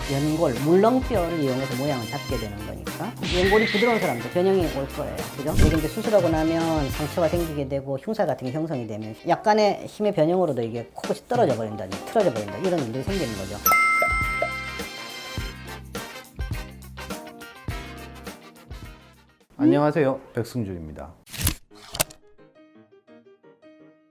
연골, 물렁뼈를 이용해서 모양을 잡게 되는 거니까 연골이 부드러운 사람도 변형이 올 거예요. 그죠? 이게 이제 수술하고 나면 상처가 생기게 되고 흉살 같은 게 형성이 되면 약간의 힘의 변형으로도 이게 코끝이 떨어져 버린다, 틀어져 버린다 이런 일들이 생기는 거죠. 안녕하세요, 백승준입니다.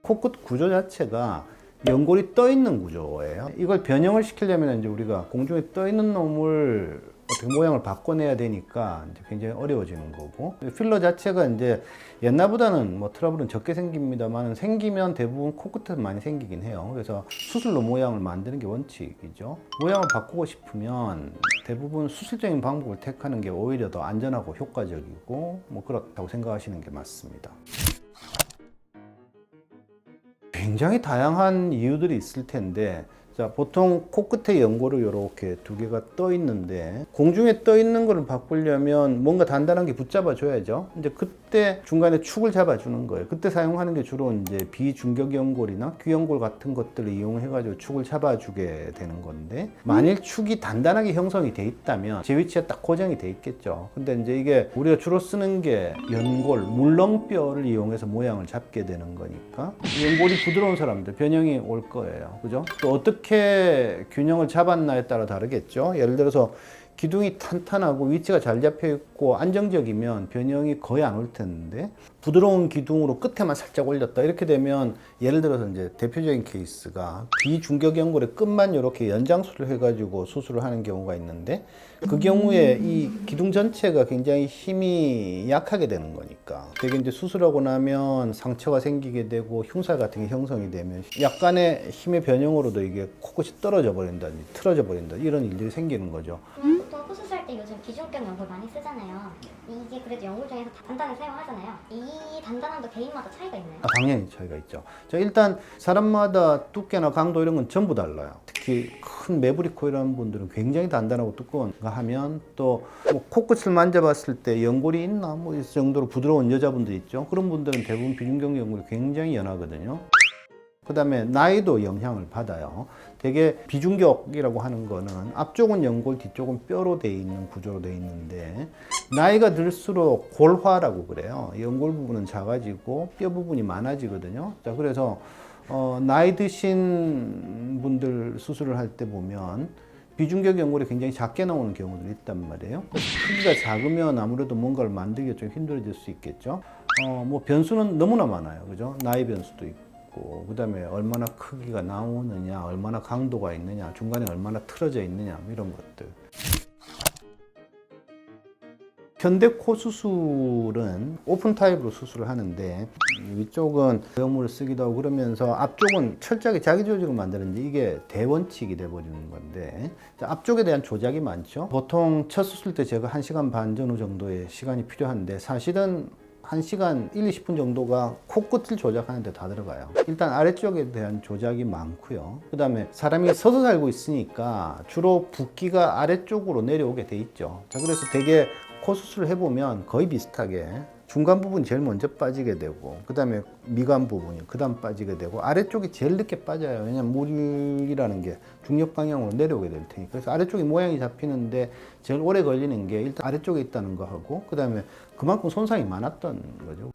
코끝 구조 자체가 연골이 떠 있는 구조예요. 이걸 변형을 시키려면 이제 우리가 공중에 떠 있는 놈을 어떻게 모양을 바꿔내야 되니까 이제 굉장히 어려워지는 거고, 필러 자체가 이제 옛날보다는 뭐 트러블은 적게 생깁니다만 생기면 대부분 코끝에 많이 생기긴 해요. 그래서 수술로 모양을 만드는 게 원칙이죠. 모양을 바꾸고 싶으면 대부분 수술적인 방법을 택하는 게 오히려 더 안전하고 효과적이고 뭐 그렇다고 생각하시는 게 맞습니다. 굉장히 다양한 이유들이 있을 텐데, 자, 보통 코끝에 연골을 이렇게 두 개가 떠 있는데 공중에 떠 있는 거를 바꾸려면 뭔가 단단한 게 붙잡아 줘야죠. 이제 그때 중간에 축을 잡아 주는 거예요. 그때 사용하는 게 주로 이제 비중격 연골이나 귀연골 같은 것들을 이용해 가지고 축을 잡아 주게 되는 건데, 만일 축이 단단하게 형성이 돼 있다면 제 위치에 딱 고정이 돼 있겠죠. 근데 이제 이게 우리가 주로 쓰는 게 연골, 물렁뼈를 이용해서 모양을 잡게 되는 거니까 연골이 부드러운 사람들 변형이 올 거예요. 그죠? 또 어떻게 균형을 잡았나에 따라 다르겠죠. 예를 들어서 기둥이 탄탄하고 위치가 잘 잡혀 있고 안정적이면 변형이 거의 안 올 텐데, 부드러운 기둥으로 끝에만 살짝 올렸다 이렇게 되면, 예를 들어서 이제 대표적인 케이스가 비중격 연골의 끝만 이렇게 연장술을 해가지고 수술을 하는 경우가 있는데, 그 경우에 이 기둥 전체가 굉장히 힘이 약하게 되는 거니까 되게 이제 수술하고 나면 상처가 생기게 되고 흉살 같은 게 형성이 되면 약간의 힘의 변형으로도 이게 코끝이 떨어져 버린다든지 틀어져 버린다 이런 일들이 생기는 거죠. 보통 코수술할 때 요즘 비중격 연골 많이 쓰잖아요. 이게 그래도 연골 중에서 단단하게 사용하잖아요. 이 단단함도 개인마다 차이가 있나요? 당연히 차이가 있죠. 자, 일단 사람마다 두께나 강도 이런 건 전부 달라요. 특히 큰 매부리코 이런 분들은 굉장히 단단하고 두꺼운 거 하면, 또뭐 코끝을 만져봤을 때 연골이 있나 뭐 이 정도로 부드러운 여자분들 있죠. 그런 분들은 대부분 비중격 연골이 굉장히 연하거든요. 그 다음에 나이도 영향을 받아요. 되게 비중격이라고 하는 거는 앞쪽은 연골, 뒤쪽은 뼈로 돼 있는 구조로 돼 있는데, 나이가 들수록 골화라고 그래요. 연골 부분은 작아지고 뼈 부분이 많아지거든요. 자, 그래서 나이 드신 분들 수술을 할 때 보면 비중격 연골이 굉장히 작게 나오는 경우들이 있단 말이에요. 크기가 작으면 아무래도 뭔가를 만들기가 좀 힘들어질 수 있겠죠. 뭐 변수는 너무나 많아요. 그죠? 나이 변수도 있고, 그 다음에 얼마나 크기가 나오느냐, 얼마나 강도가 있느냐, 중간에 얼마나 틀어져 있느냐, 이런 것들. 현대 코 수술은 오픈 타입으로 수술을 하는데, 위쪽은 외형물을 쓰기도 하고 그러면서 앞쪽은 철저하게 자기 조직을 만드는데 이게 대원칙이 돼버리는 건데, 앞쪽에 대한 조작이 많죠. 보통 첫 수술 때 제가 1시간 반 전후 정도의 시간이 필요한데, 사실은 1시간 1, 20분 정도가 코끝을 조작하는 데 다 들어가요. 일단 아래쪽에 대한 조작이 많고요. 그 다음에 사람이 서서 살고 있으니까 주로 붓기가 아래쪽으로 내려오게 돼 있죠. 자, 그래서 되게 코 수술을 해보면 거의 비슷하게 중간 부분이 제일 먼저 빠지게 되고, 그 다음에 미간 부분이 그 다음 빠지게 되고, 아래쪽이 제일 늦게 빠져요. 왜냐면 물이라는 게 중력 방향으로 내려오게 될 테니까. 그래서 아래쪽이 모양이 잡히는데 제일 오래 걸리는 게 일단 아래쪽에 있다는 거 하고, 그 다음에 그만큼 손상이 많았던 거죠.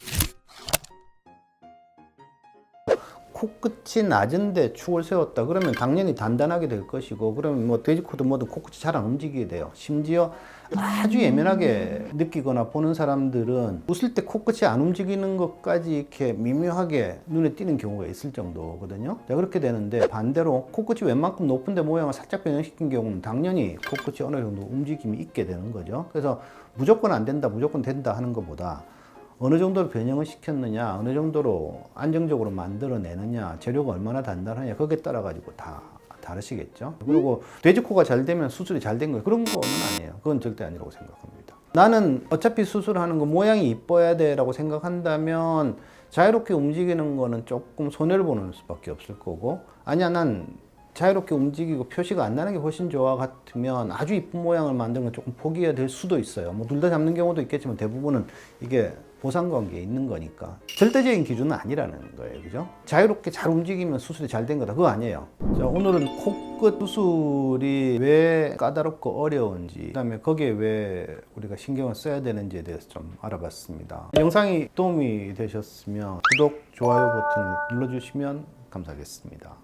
코끝이 낮은데 축을 세웠다 그러면 당연히 단단하게 될 것이고, 그러면 뭐 돼지코도 뭐든 코끝이 잘 안 움직이게 돼요. 심지어 아주 예민하게 느끼거나 보는 사람들은 웃을 때 코끝이 안 움직이는 것까지 이렇게 미묘하게 눈에 띄는 경우가 있을 정도거든요. 자, 그렇게 되는데 반대로 코끝이 웬만큼 높은데 모양을 살짝 변형시킨 경우는 당연히 코끝이 어느 정도 움직임이 있게 되는 거죠. 그래서 무조건 안 된다, 무조건 된다 하는 것보다 어느 정도로 변형을 시켰느냐, 어느 정도로 안정적으로 만들어내느냐, 재료가 얼마나 단단하냐, 거기에 따라 가지고 다 다르시겠죠. 그리고 돼지코가 잘 되면 수술이 잘 된 거예요. 그런 거는 아니에요. 그건 절대 아니라고 생각합니다. 나는 어차피 수술하는 거 모양이 이뻐야 돼 라고 생각한다면 자유롭게 움직이는 거는 조금 손해를 보는 수밖에 없을 거고, 아니야 난 자유롭게 움직이고 표시가 안 나는 게 훨씬 좋아 같으면 아주 이쁜 모양을 만드는 건 조금 포기해야 될 수도 있어요. 뭐 둘 다 잡는 경우도 있겠지만 대부분은 이게 보상관계에 있는 거니까 절대적인 기준은 아니라는 거예요. 그죠? 자유롭게 잘 움직이면 수술이 잘 된 거다. 그거 아니에요. 자, 오늘은 코끝 수술이 왜 까다롭고 어려운지, 그다음에 거기에 왜 우리가 신경을 써야 되는지에 대해서 좀 알아봤습니다. 영상이 도움이 되셨으면 구독, 좋아요 버튼을 눌러주시면 감사하겠습니다.